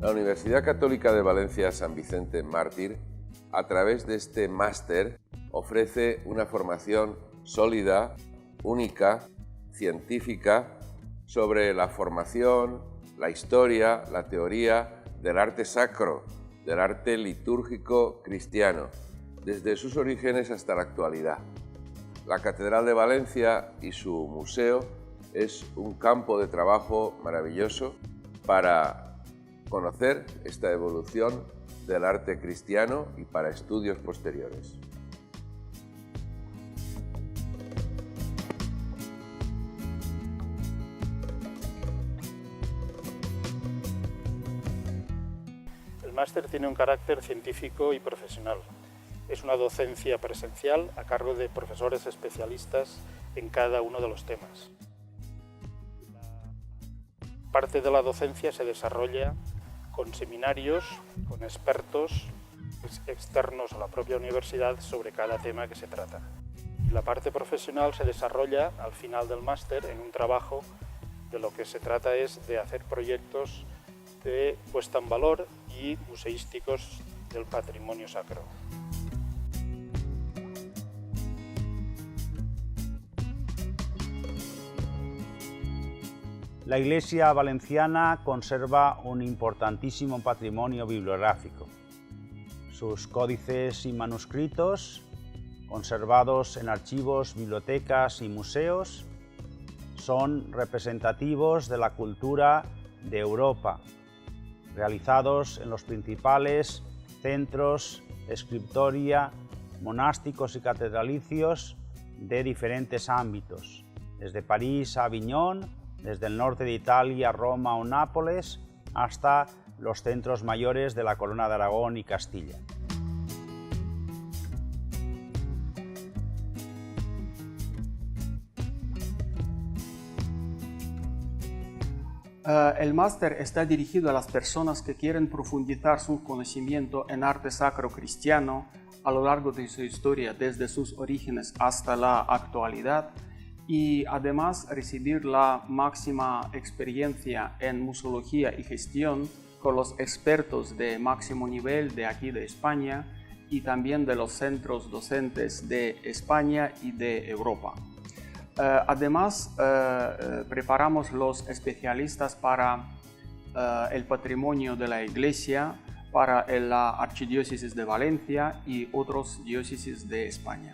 La Universidad Católica de Valencia San Vicente Mártir, a través de este máster, ofrece una formación sólida, única, científica, sobre la formación, la historia, la teoría del arte sacro, del arte litúrgico cristiano, desde sus orígenes hasta la actualidad. La Catedral de Valencia y su museo es un campo de trabajo maravilloso para conocer esta evolución del arte cristiano y para estudios posteriores. El máster tiene un carácter científico y profesional. Es una docencia presencial a cargo de profesores especialistas en cada uno de los temas. Parte de la docencia se desarrolla con seminarios, con expertos externos a la propia universidad sobre cada tema que se trata. La parte profesional se desarrolla al final del máster en un trabajo de lo que se trata es de hacer proyectos de puesta en valor y museísticos del patrimonio sacro. La Iglesia valenciana conserva un importantísimo patrimonio bibliográfico. Sus códices y manuscritos, conservados en archivos, bibliotecas y museos, son representativos de la cultura de Europa, realizados en los principales centros de escritoria, monásticos y catedralicios de diferentes ámbitos, desde París a Aviñón, desde el norte de Italia, Roma o Nápoles, hasta los centros mayores de la Corona de Aragón y Castilla. El máster está dirigido a las personas que quieren profundizar su conocimiento en arte sacro cristiano a lo largo de su historia, desde sus orígenes hasta la actualidad, y además recibir la máxima experiencia en museología y gestión con los expertos de máximo nivel de aquí de España y también de los centros docentes de España y de Europa. Además, preparamos los especialistas para el patrimonio de la Iglesia, para la Archidiócesis de Valencia y otras diócesis de España.